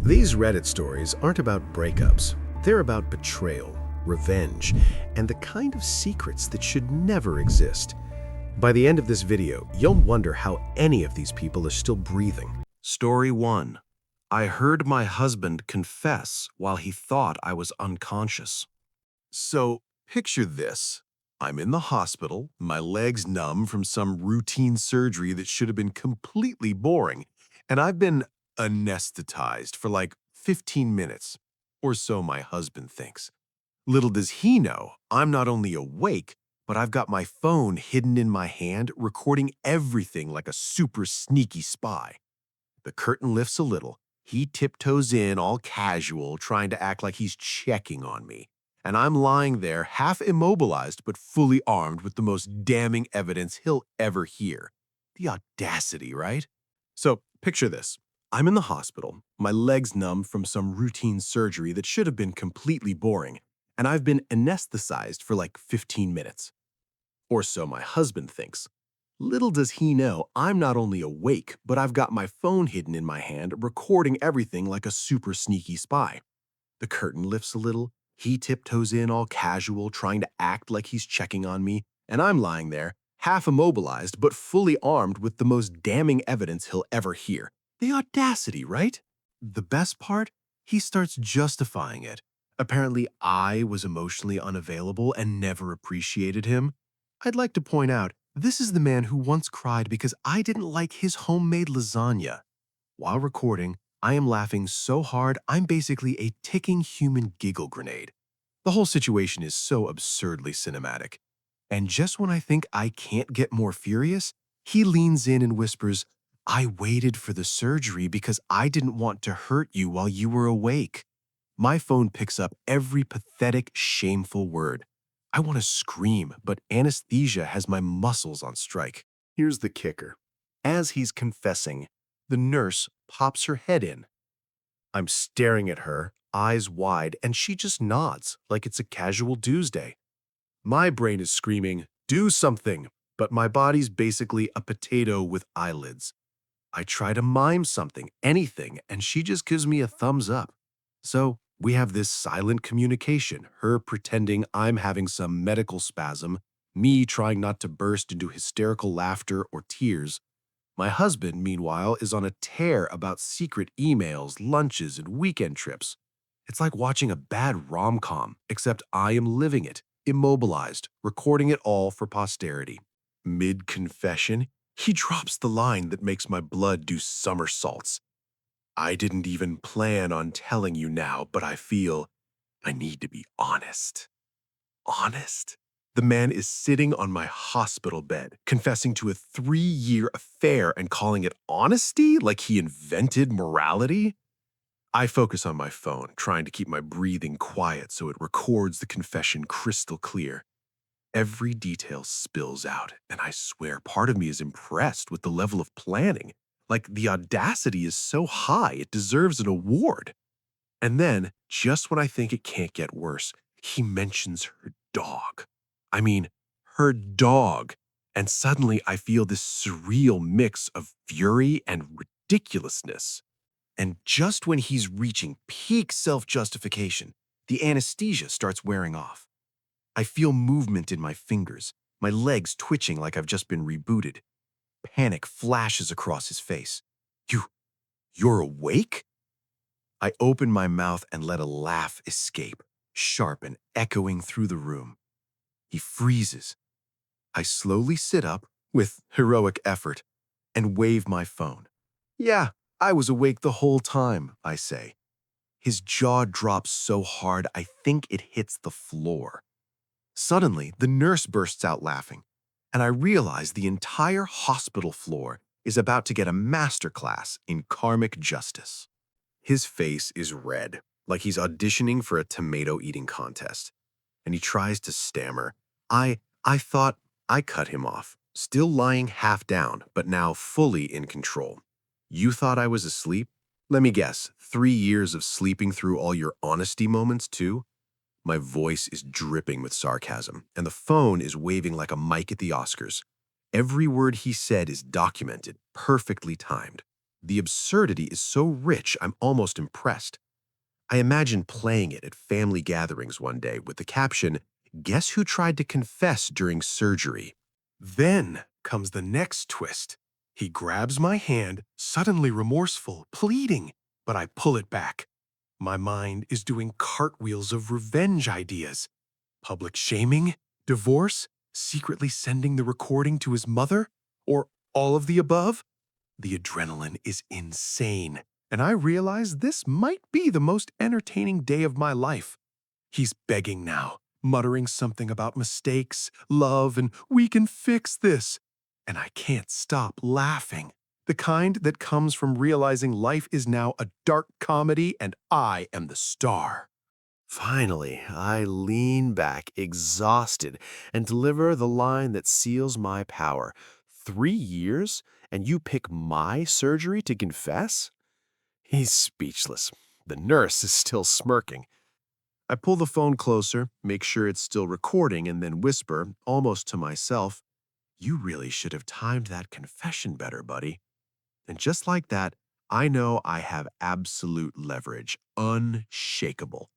These Reddit stories aren't about breakups. They're about betrayal, revenge, and the kind of secrets that should never exist. By the end of this video, you'll wonder how any of these people are still breathing. Story 1. I heard my husband confess while he thought I was unconscious. So, picture this. I'm in the hospital, my legs numb from some routine surgery that should have been completely boring, and I've been anesthetized for like 15 minutes, or so my husband thinks. Little does he know, I'm not only awake, but I've got my phone hidden in my hand, recording everything like a super sneaky spy. The curtain lifts a little. He tiptoes in all casual, trying to act like he's checking on me. And I'm lying there, half immobilized but fully armed with the most damning evidence he'll ever hear. The audacity, right? So, picture this. I'm in the hospital, my legs numb from some routine surgery that should have been completely boring, and I've been anesthetized for like 15 minutes. Or so my husband thinks. Little does he know, I'm not only awake, but I've got my phone hidden in my hand, recording everything like a super sneaky spy. The curtain lifts a little, he tiptoes in all casual, trying to act like he's checking on me, and I'm lying there, half immobilized, but fully armed with the most damning evidence he'll ever hear. The audacity, right? The best part? He starts justifying it. Apparently, I was emotionally unavailable and never appreciated him. I'd like to point out, this is the man who once cried because I didn't like his homemade lasagna. While recording, I am laughing so hard I'm basically a ticking human giggle grenade. The whole situation is so absurdly cinematic. And just when I think I can't get more furious, he leans in and whispers, I waited for the surgery because I didn't want to hurt you while you were awake. My phone picks up every pathetic, shameful word. I want to scream, but anesthesia has my muscles on strike. Here's the kicker. As he's confessing, the nurse pops her head in. I'm staring at her, eyes wide, and she just nods like it's a casual Tuesday. My brain is screaming, do something, but my body's basically a potato with eyelids. I try to mime something, anything, and she just gives me a thumbs up. So we have this silent communication, her pretending I'm having some medical spasm, me trying not to burst into hysterical laughter or tears. My husband, meanwhile, is on a tear about secret emails, lunches, and weekend trips. It's like watching a bad rom-com, except I am living it, immobilized, recording it all for posterity. Mid-confession, he drops the line that makes my blood do somersaults. I didn't even plan on telling you now, but I feel I need to be honest. Honest? The man is sitting on my hospital bed, confessing to a 3-year affair and calling it honesty like he invented morality? I focus on my phone, trying to keep my breathing quiet so it records the confession crystal clear. Every detail spills out, and I swear part of me is impressed with the level of planning. Like the audacity is so high, it deserves an award. And then, just when I think it can't get worse, he mentions her dog. I mean, her dog. And suddenly I feel this surreal mix of fury and ridiculousness. And just when he's reaching peak self-justification, the anesthesia starts wearing off. I feel movement in my fingers, my legs twitching like I've just been rebooted. Panic flashes across his face. You're awake? I open my mouth and let a laugh escape, sharp and echoing through the room. He freezes. I slowly sit up, with heroic effort, and wave my phone. Yeah, I was awake the whole time, I say. His jaw drops so hard I think it hits the floor. Suddenly, the nurse bursts out laughing, and I realize the entire hospital floor is about to get a masterclass in karmic justice. His face is red, like he's auditioning for a tomato-eating contest, and he tries to stammer. I thought I cut him off, still lying half down, but now fully in control. You thought I was asleep? Let me guess, 3 years of sleeping through all your honesty moments too? My voice is dripping with sarcasm, and the phone is waving like a mic at the Oscars. Every word he said is documented, perfectly timed. The absurdity is so rich, I'm almost impressed. I imagine playing it at family gatherings one day with the caption, "Guess who tried to confess during surgery?" Then comes the next twist. He grabs my hand, suddenly remorseful, pleading, but I pull it back. My mind is doing cartwheels of revenge ideas. Public shaming, divorce, secretly sending the recording to his mother, or all of the above? The adrenaline is insane, and I realize this might be the most entertaining day of my life. He's begging now, muttering something about mistakes, love, and we can fix this. And I can't stop laughing. The kind that comes from realizing life is now a dark comedy and I am the star. Finally, I lean back, exhausted, and deliver the line that seals my power. 3 years, and you pick my surgery to confess? He's speechless. The nurse is still smirking. I pull the phone closer, make sure it's still recording, and then whisper, almost to myself, "You really should have timed that confession better, buddy." And just like that, I know I have absolute leverage, unshakable.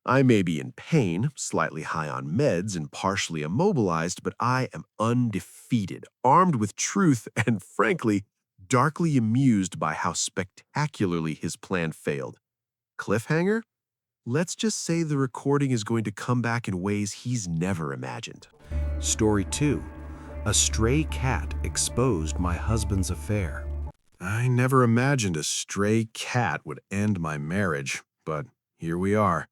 I may be in pain, slightly high on meds, and partially immobilized, but I am undefeated, armed with truth, and frankly, darkly amused by how spectacularly his plan failed. Cliffhanger? Let's just say the recording is going to come back in ways he's never imagined. Story 2. A stray cat exposed my husband's affair. I never imagined a stray cat would end my marriage, but here we are.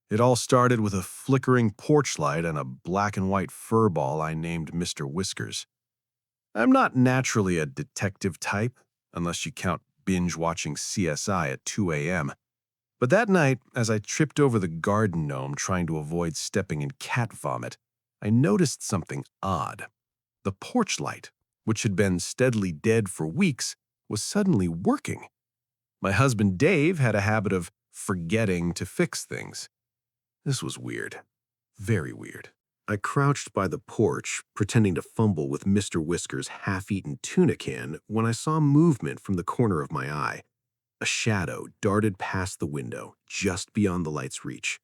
It all started with a flickering porch light and a black and white fur ball I named Mr. Whiskers. I'm not naturally a detective type, unless you count binge-watching CSI at 2 a.m. But that night, as I tripped over the garden gnome trying to avoid stepping in cat vomit, I noticed something odd. The porch light, which had been steadily dead for weeks, was suddenly working. My husband Dave had a habit of forgetting to fix things. This was weird. Very weird. I crouched by the porch, pretending to fumble with Mr. Whisker's half-eaten tuna can when I saw movement from the corner of my eye. A shadow darted past the window, just beyond the light's reach.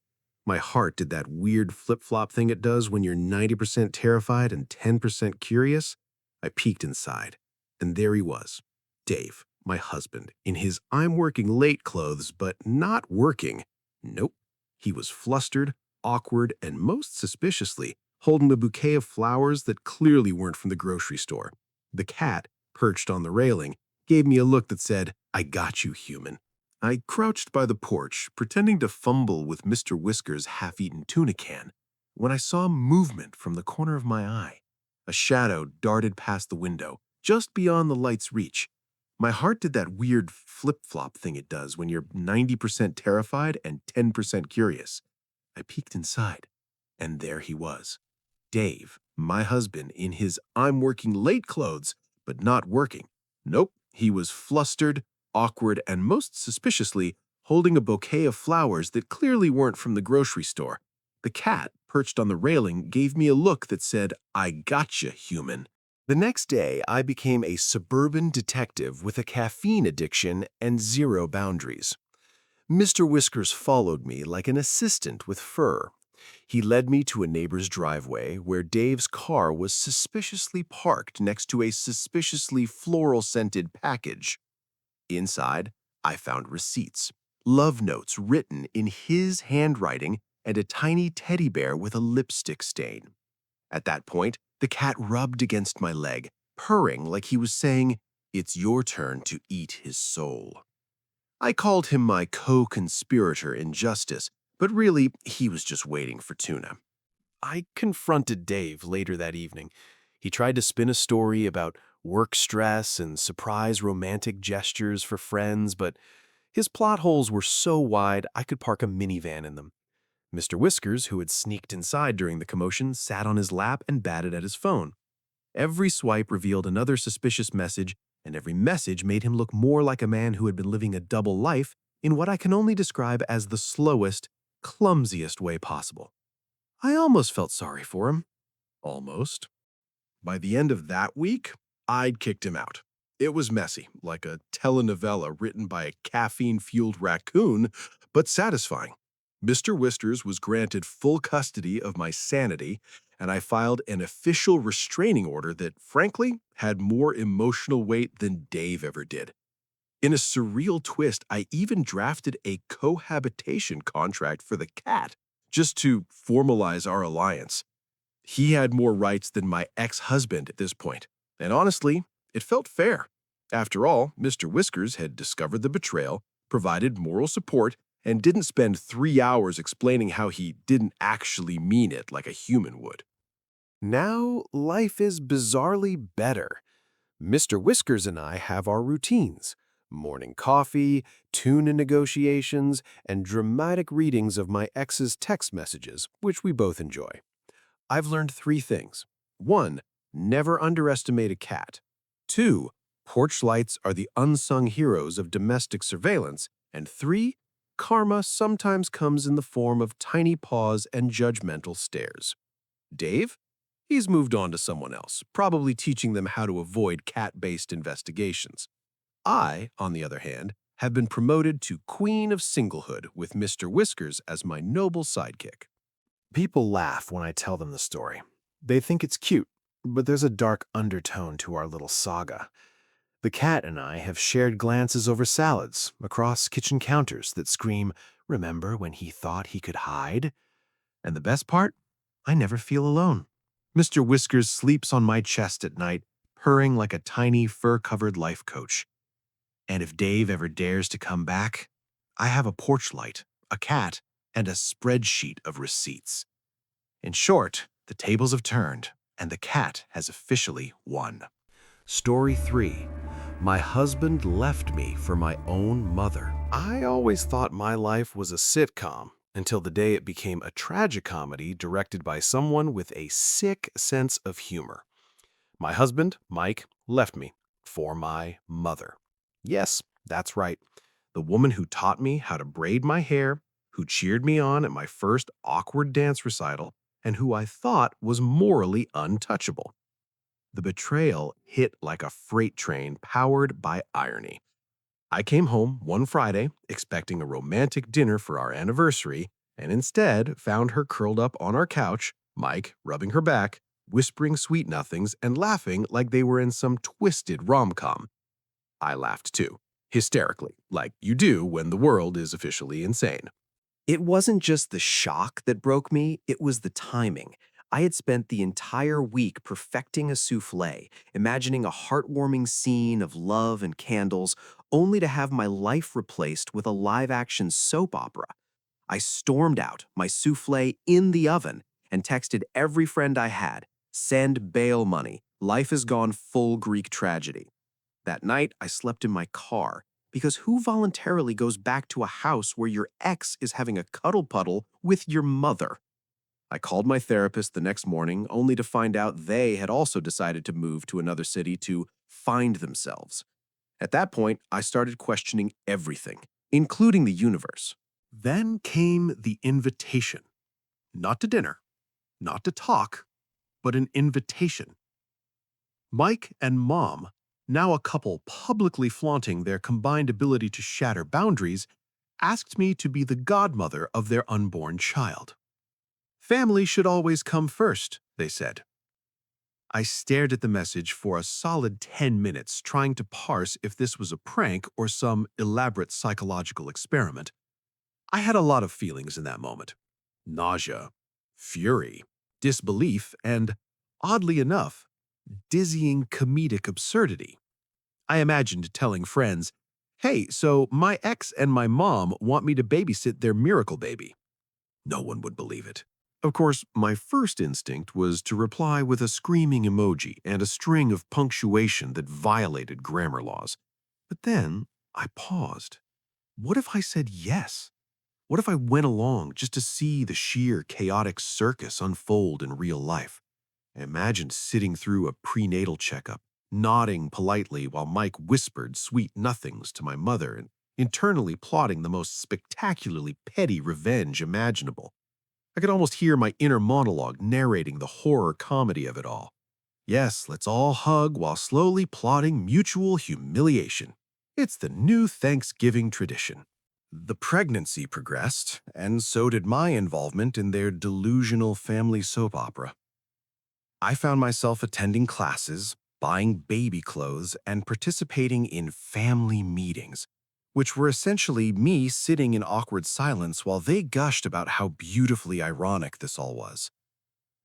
My heart did that weird flip-flop thing it does when you're 90% terrified and 10% curious. I peeked inside, and there he was, Dave, my husband, in his "I'm working late" clothes, but not working. Nope. He was flustered, awkward, and most suspiciously, holding a bouquet of flowers that clearly weren't from the grocery store. The cat, perched on the railing, gave me a look that said, "I got you, human." I crouched by the porch, pretending to fumble with Mr. Whisker's half-eaten tuna can, when I saw movement from the corner of my eye. A shadow darted past the window, just beyond the light's reach. My heart did that weird flip-flop thing it does when you're 90% terrified and 10% curious. I peeked inside, and there he was. Dave, my husband, in his "I'm working late" clothes, but not working. Nope, he was flustered, awkward, and most suspiciously, holding a bouquet of flowers that clearly weren't from the grocery store. The cat, perched on the railing, gave me a look that said, "I gotcha, human." The next day, I became a suburban detective with a caffeine addiction and zero boundaries. Mr. Whiskers followed me like an assistant with fur. He led me to a neighbor's driveway where Dave's car was suspiciously parked next to a suspiciously floral-scented package. Inside, I found receipts, love notes written in his handwriting, and a tiny teddy bear with a lipstick stain. At that point, the cat rubbed against my leg, purring like he was saying, "It's your turn to eat his soul." I called him my co-conspirator in justice, but really, he was just waiting for tuna. I confronted Dave later that evening. He tried to spin a story about work stress and surprise romantic gestures for friends, but his plot holes were so wide I could park a minivan in them. Mr. Whiskers, who had sneaked inside during the commotion, sat on his lap and batted at his phone. Every swipe revealed another suspicious message, and every message made him look more like a man who had been living a double life in what I can only describe as the slowest, clumsiest way possible. I almost felt sorry for him. Almost. By the end of that week, I'd kicked him out. It was messy, like a telenovela written by a caffeine-fueled raccoon, but satisfying. Mr. Whiskers was granted full custody of my sanity, and I filed an official restraining order that, frankly, had more emotional weight than Dave ever did. In a surreal twist, I even drafted a cohabitation contract for the cat, just to formalize our alliance. He had more rights than my ex-husband at this point, and honestly, it felt fair. After all, Mr. Whiskers had discovered the betrayal, provided moral support, and didn't spend 3 hours explaining how he didn't actually mean it like a human would. Now, life is bizarrely better. Mr. Whiskers and I have our routines: morning coffee, tuna negotiations, and dramatic readings of my ex's text messages, which we both enjoy. I've learned 3 things. 1. Never underestimate a cat. 2. Porch lights are the unsung heroes of domestic surveillance. And 3. Karma sometimes comes in the form of tiny paws and judgmental stares. Dave? He's moved on to someone else, probably teaching them how to avoid cat-based investigations. I, on the other hand, have been promoted to Queen of Singlehood with Mr. Whiskers as my noble sidekick. People laugh when I tell them the story. They think it's cute, but there's a dark undertone to our little saga. The cat and I have shared glances over salads, across kitchen counters that scream, "Remember when he thought he could hide?" And the best part? I never feel alone. Mr. Whiskers sleeps on my chest at night, purring like a tiny fur-covered life coach. And if Dave ever dares to come back, I have a porch light, a cat, and a spreadsheet of receipts. In short, the tables have turned, and the cat has officially won. Story 3. My husband left me for my own mother. I always thought my life was a sitcom until the day it became a tragicomedy directed by someone with a sick sense of humor. My husband, Mike, left me for my mother. Yes, that's right. The woman who taught me how to braid my hair, who cheered me on at my first awkward dance recital, and who I thought was morally untouchable. The betrayal hit like a freight train powered by irony. I came home one Friday expecting a romantic dinner for our anniversary, and instead found her curled up on our couch, Mike rubbing her back, whispering sweet nothings, and laughing like they were in some twisted rom-com. I laughed too, hysterically, like you do when the world is officially insane. It wasn't just the shock that broke me, it was the timing. I had spent the entire week perfecting a souffle, imagining a heartwarming scene of love and candles, only to have my life replaced with a live-action soap opera. I stormed out, my souffle in the oven, and texted every friend I had, "Send bail money. Life has gone full Greek tragedy." That night, I slept in my car, because who voluntarily goes back to a house where your ex is having a cuddle puddle with your mother? I called my therapist the next morning only to find out they had also decided to move to another city to find themselves. At that point, I started questioning everything, including the universe. Then came the invitation. Not to dinner, not to talk, but an invitation. Mike and Mom, now a couple publicly flaunting their combined ability to shatter boundaries, asked me to be the godmother of their unborn child. Family should always come first, they said. I stared at the message for a solid 10 minutes, trying to parse if this was a prank or some elaborate psychological experiment. I had a lot of feelings in that moment. Nausea, fury, disbelief, and, oddly enough, dizzying comedic absurdity. I imagined telling friends, "Hey, so my ex and my mom want me to babysit their miracle baby." No one would believe it. Of course, my first instinct was to reply with a screaming emoji and a string of punctuation that violated grammar laws. But then I paused. What if I said yes? What if I went along just to see the sheer chaotic circus unfold in real life? I imagined sitting through a prenatal checkup, nodding politely while Mike whispered sweet nothings to my mother and internally plotting the most spectacularly petty revenge imaginable. I could almost hear my inner monologue narrating the horror comedy of it all. Yes, let's all hug while slowly plotting mutual humiliation. It's the new Thanksgiving tradition. The pregnancy progressed, and so did my involvement in their delusional family soap opera. I found myself attending classes, buying baby clothes, and participating in family meetings, which were essentially me sitting in awkward silence while they gushed about how beautifully ironic this all was.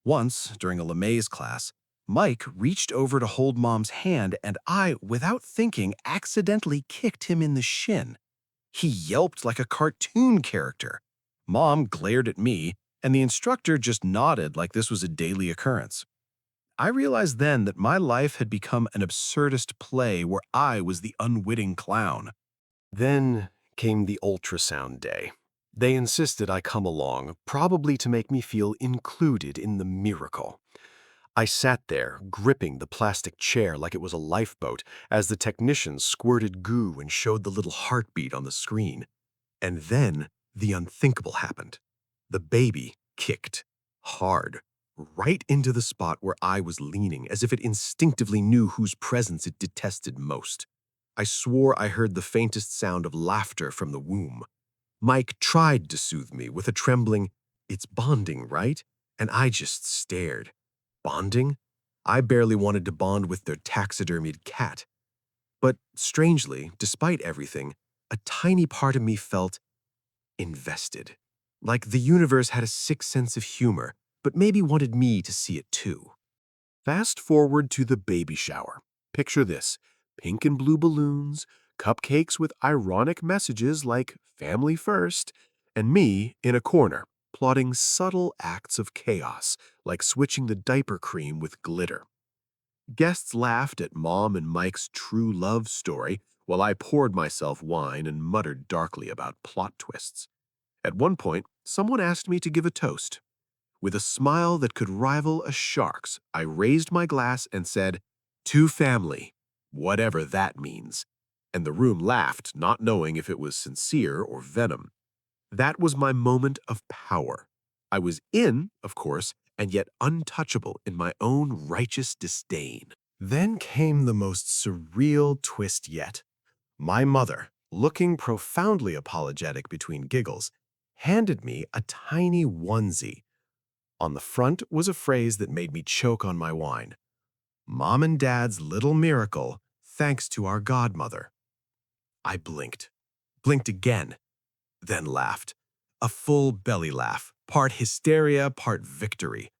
Once, during a LeMays class, Mike reached over to hold Mom's hand, and I, without thinking, accidentally kicked him in the shin. He yelped like a cartoon character. Mom glared at me, and the instructor just nodded like this was a daily occurrence. I realized then that my life had become an absurdist play where I was the unwitting clown. Then came the ultrasound day. They insisted I come along, probably to make me feel included in the miracle. I sat there, gripping the plastic chair like it was a lifeboat, as the technicians squirted goo and showed the little heartbeat on the screen. And then the unthinkable happened. The baby kicked hard, right into the spot where I was leaning, as if it instinctively knew whose presence it detested most. I swore I heard the faintest sound of laughter from the womb. Mike tried to soothe me with a trembling, "It's bonding, right?" And I just stared. Bonding? I barely wanted to bond with their taxidermied cat. But strangely, despite everything, a tiny part of me felt invested. Like the universe had a sick sense of humor, but maybe wanted me to see it too. Fast forward to the baby shower. Picture this: pink and blue balloons, cupcakes with ironic messages like family first, and me in a corner, plotting subtle acts of chaos, like switching the diaper cream with glitter. Guests laughed at Mom and Mike's true love story, while I poured myself wine and muttered darkly about plot twists. At one point, someone asked me to give a toast. With a smile that could rival a shark's, I raised my glass and said, "To family," whatever that means. And the room laughed, not knowing if it was sincere or venom. That was my moment of power. I was in, of course, and yet untouchable in my own righteous disdain. Then came the most surreal twist yet. My mother, looking profoundly apologetic between giggles, handed me a tiny onesie. On the front was a phrase that made me choke on my wine. "Mom and Dad's little miracle, thanks to our godmother." I blinked again, then laughed. A full belly laugh, part hysteria, part victory.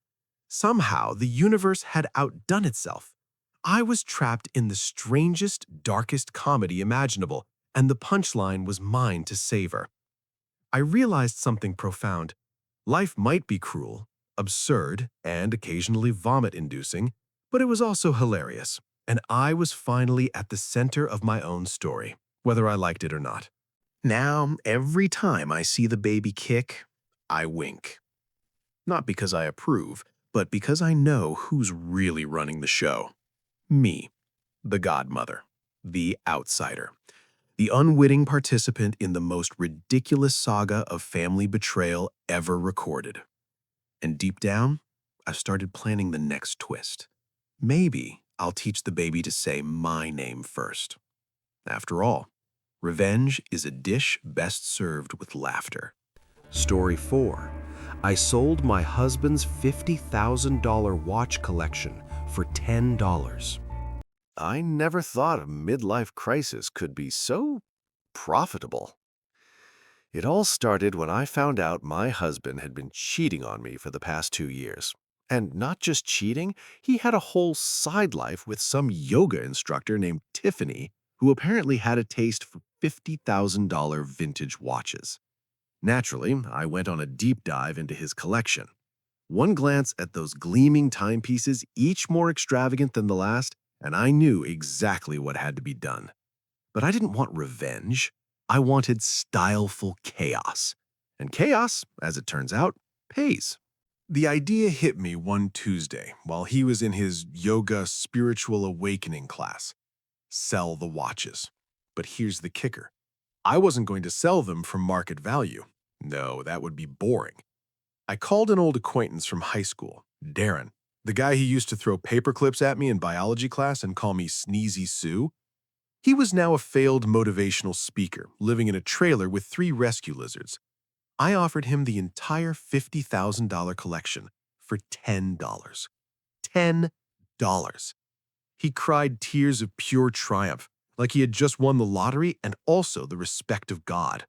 Somehow, the universe had outdone itself. I was trapped in the strangest, darkest comedy imaginable, and the punchline was mine to savor. I realized something profound. Life might be cruel, absurd, and occasionally vomit-inducing, but it was also hilarious, and I was finally at the center of my own story, whether I liked it or not. Now, every time I see the baby kick, I wink. Not because I approve, but because I know who's really running the show. Me, the godmother, the outsider, the unwitting participant in the most ridiculous saga of family betrayal ever recorded. And deep down, I've started planning the next twist. Maybe I'll teach the baby to say my name first. After all, revenge is a dish best served with laughter. Story 4. I sold my husband's $50,000 watch collection for $10. I never thought a midlife crisis could be so profitable. It all started when I found out my husband had been cheating on me for the past 2 years. And not just cheating, he had a whole side life with some yoga instructor named Tiffany, who apparently had a taste for $50,000 vintage watches. Naturally, I went on a deep dive into his collection. One glance at those gleaming timepieces, each more extravagant than the last, and I knew exactly what had to be done. But I didn't want revenge. I wanted styleful chaos. And chaos, as it turns out, pays. The idea hit me one Tuesday while he was in his yoga spiritual awakening class. Sell the watches. But here's the kicker. I wasn't going to sell them for market value. No, that would be boring. I called an old acquaintance from high school, Darren. The guy who used to throw paper clips at me in biology class and call me Sneezy Sue? He was now a failed motivational speaker, living in a trailer with 3 rescue lizards. I offered him the entire $50,000 collection for $10. $10. He cried tears of pure triumph, like he had just won the lottery and also the respect of God.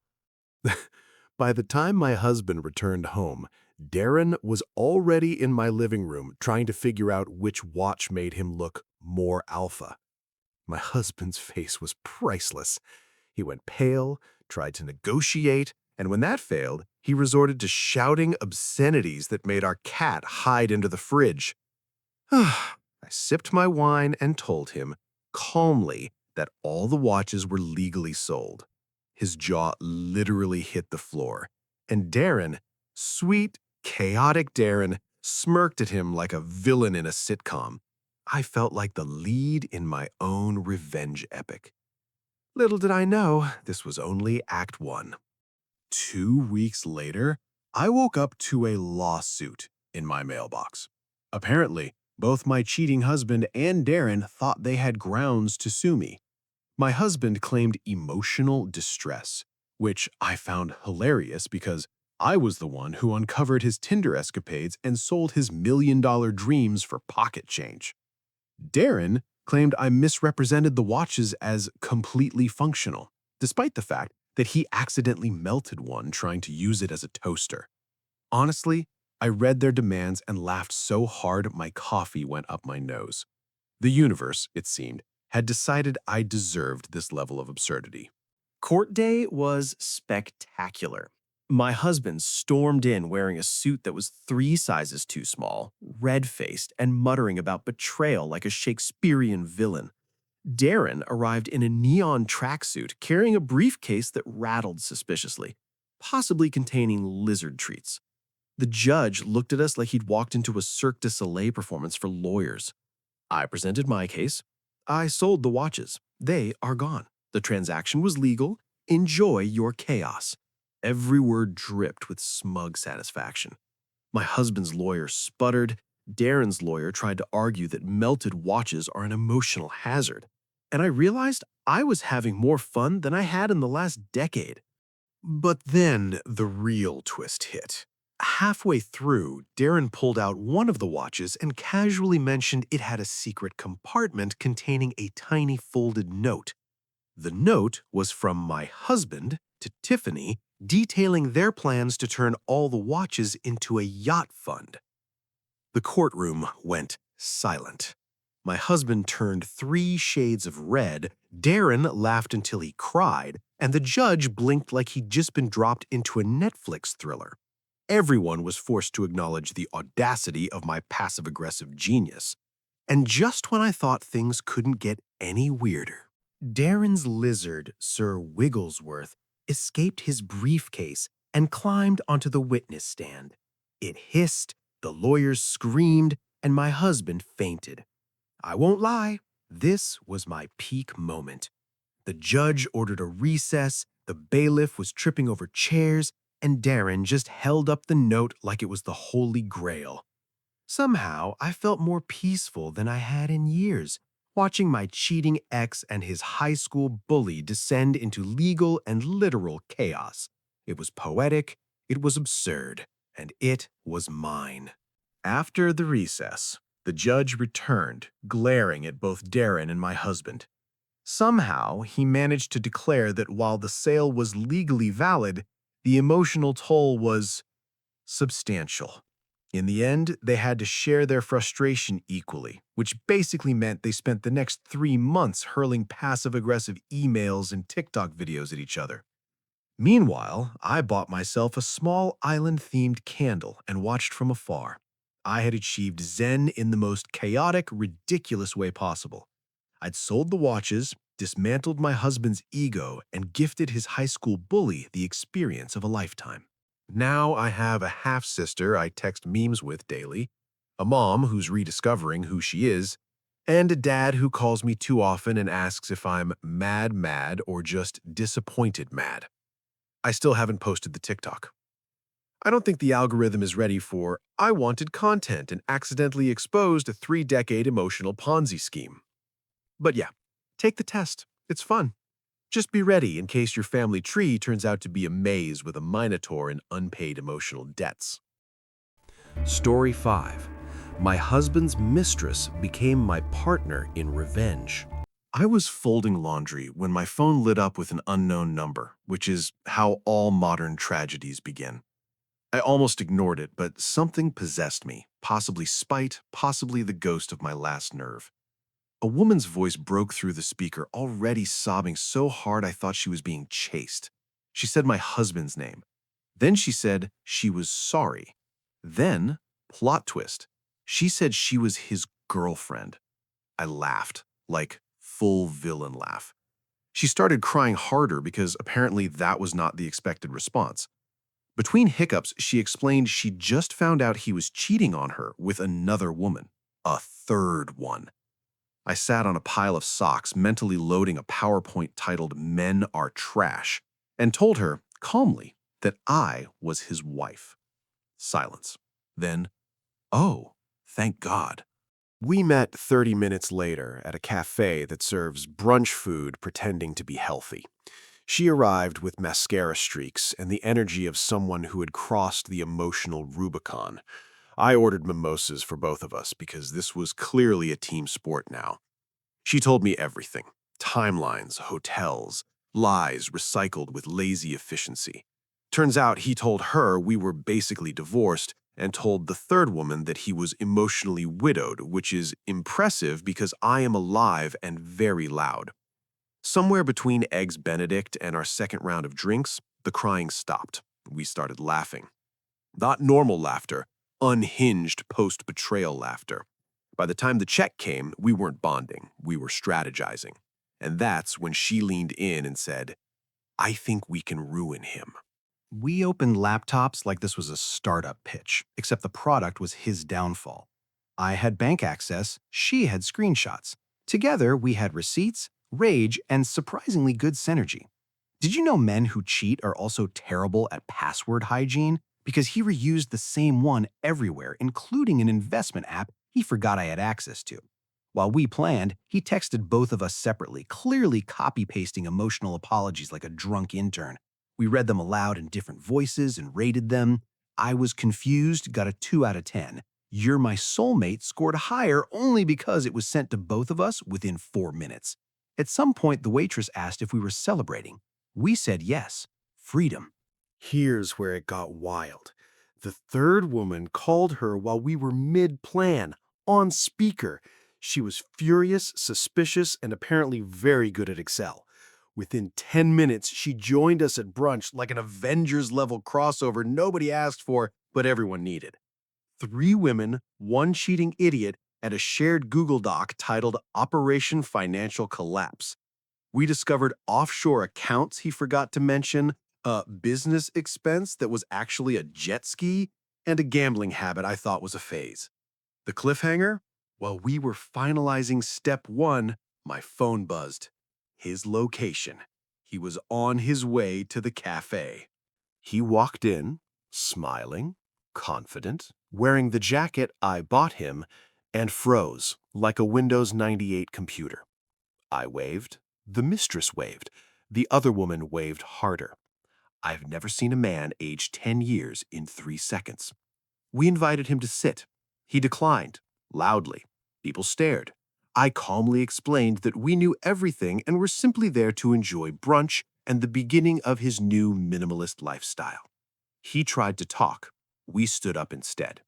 By the time my husband returned home, Darren was already in my living room trying to figure out which watch made him look more alpha. My husband's face was priceless. He went pale, tried to negotiate, and when that failed, he resorted to shouting obscenities that made our cat hide into the fridge. I sipped my wine and told him, calmly, that all the watches were legally sold. His jaw literally hit the floor, and Darren, sweet, chaotic Darren, smirked at him like a villain in a sitcom. I felt like the lead in my own revenge epic. Little did I know, this was only Act 1. 2 weeks later, I woke up to a lawsuit in my mailbox. Apparently, both my cheating husband and Darren thought they had grounds to sue me. My husband claimed emotional distress, which I found hilarious because I was the one who uncovered his Tinder escapades and sold his million-dollar dreams for pocket change. Darren claimed I misrepresented the watches as completely functional, despite the fact that he accidentally melted one trying to use it as a toaster. Honestly, I read their demands and laughed so hard my coffee went up my nose. The universe, it seemed, had decided I deserved this level of absurdity. Court day was spectacular. My husband stormed in wearing a suit that was 3 sizes too small, red-faced, and muttering about betrayal like a Shakespearean villain. Darren arrived in a neon tracksuit carrying a briefcase that rattled suspiciously, possibly containing lizard treats. The judge looked at us like he'd walked into a Cirque du Soleil performance for lawyers. I presented my case. I sold the watches. They are gone. The transaction was legal. Enjoy your chaos. Every word dripped with smug satisfaction. My husband's lawyer sputtered. Darren's lawyer tried to argue that melted watches are an emotional hazard. And I realized I was having more fun than I had in the last decade. But then the real twist hit. Halfway through, Darren pulled out one of the watches and casually mentioned it had a secret compartment containing a tiny folded note. The note was from my husband to Tiffany, detailing their plans to turn all the watches into a yacht fund. The courtroom went silent. My husband turned 3 shades of red, Darren laughed until he cried, and the judge blinked like he'd just been dropped into a Netflix thriller. Everyone was forced to acknowledge the audacity of my passive-aggressive genius. And just when I thought things couldn't get any weirder, Darren's lizard, Sir Wigglesworth, escaped his briefcase and climbed onto the witness stand. It hissed, the lawyers screamed, and my husband fainted. I won't lie, this was my peak moment. The judge ordered a recess, the bailiff was tripping over chairs, and Darren just held up the note like it was the Holy Grail. Somehow, I felt more peaceful than I had in years, watching my cheating ex and his high school bully descend into legal and literal chaos. It was poetic, it was absurd, and it was mine. After the recess, the judge returned, glaring at both Darren and my husband. Somehow, he managed to declare that while the sale was legally valid, the emotional toll was substantial. In the end, they had to share their frustration equally, which basically meant they spent the next 3 months hurling passive-aggressive emails and TikTok videos at each other. Meanwhile, I bought myself a small island-themed candle and watched from afar. I had achieved zen in the most chaotic, ridiculous way possible. I'd sold the watches, dismantled my husband's ego, and gifted his high school bully the experience of a lifetime. Now I have a half-sister I text memes with daily, a mom who's rediscovering who she is, and a dad who calls me too often and asks if I'm mad or just disappointed mad. I still haven't posted the TikTok. I don't think the algorithm is ready for I wanted content and accidentally exposed a 3-decade emotional Ponzi scheme. But yeah, take the test. It's fun. Just be ready in case your family tree turns out to be a maze with a minotaur and unpaid emotional debts. Story 5. My husband's mistress became my partner in revenge. I was folding laundry when my phone lit up with an unknown number, which is how all modern tragedies begin. I almost ignored it, but something possessed me, possibly spite, possibly the ghost of my last nerve. A woman's voice broke through the speaker, already sobbing so hard I thought she was being chased. She said my husband's name. Then she said she was sorry. Then, plot twist, she said she was his girlfriend. I laughed, like full villain laugh. She started crying harder because apparently that was not the expected response. Between hiccups, she explained she just found out he was cheating on her with another woman, a third one. I sat on a pile of socks, mentally loading a PowerPoint titled Men Are Trash, and told her, calmly, that I was his wife. Silence. Then, oh, thank God. We met 30 minutes later at a cafe that serves brunch food pretending to be healthy. She arrived with mascara streaks and the energy of someone who had crossed the emotional Rubicon. I ordered mimosas for both of us because this was clearly a team sport now. She told me everything: timelines, hotels, lies recycled with lazy efficiency. Turns out he told her we were basically divorced and told the third woman that he was emotionally widowed, which is impressive because I am alive and very loud. Somewhere between Eggs Benedict and our second round of drinks, the crying stopped. We started laughing. Not normal laughter, unhinged post-betrayal laughter. By the time the check came, we weren't bonding, we were strategizing. And that's when she leaned in and said, I think we can ruin him. We opened laptops like this was a startup pitch, except the product was his downfall. I had bank access, she had screenshots. Together, we had receipts, rage, and surprisingly good synergy. Did you know men who cheat are also terrible at password hygiene? Because he reused the same one everywhere, including an investment app he forgot I had access to. While we planned, he texted both of us separately, clearly copy-pasting emotional apologies like a drunk intern. We read them aloud in different voices and rated them. I was confused, got a 2 out of 10. You're My Soulmate scored higher only because it was sent to both of us within 4 minutes. At some point, the waitress asked if we were celebrating. We said yes. Freedom. Here's where it got wild. The third woman called her while we were mid-plan, on speaker. She was furious, suspicious, and apparently very good at Excel. Within 10 minutes, she joined us at brunch like an Avengers-level crossover nobody asked for, but everyone needed. 3 women, 1 cheating idiot, and a shared Google Doc titled Operation Financial Collapse. We discovered offshore accounts he forgot to mention, a business expense that was actually a jet ski, and a gambling habit I thought was a phase. The cliffhanger? While we were finalizing step 1, my phone buzzed. His location. He was on his way to the cafe. He walked in, smiling, confident, wearing the jacket I bought him, and froze like a Windows 98 computer. I waved. The mistress waved. The other woman waved harder. I've never seen a man age 10 years in 3 seconds. We invited him to sit. He declined, loudly. People stared. I calmly explained that we knew everything and were simply there to enjoy brunch and the beginning of his new minimalist lifestyle. He tried to talk. We stood up instead.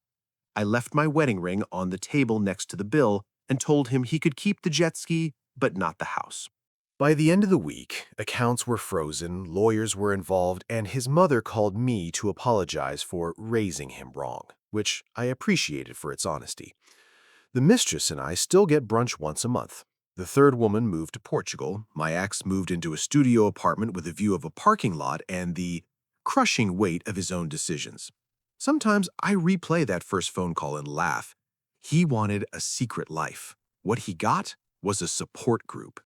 I left my wedding ring on the table next to the bill and told him he could keep the jet ski, but not the house. By the end of the week, accounts were frozen, lawyers were involved, and his mother called me to apologize for raising him wrong, which I appreciated for its honesty. The mistress and I still get brunch once a month. The third woman moved to Portugal. My ex moved into a studio apartment with a view of a parking lot and the crushing weight of his own decisions. Sometimes I replay that first phone call and laugh. He wanted a secret life. What he got was a support group.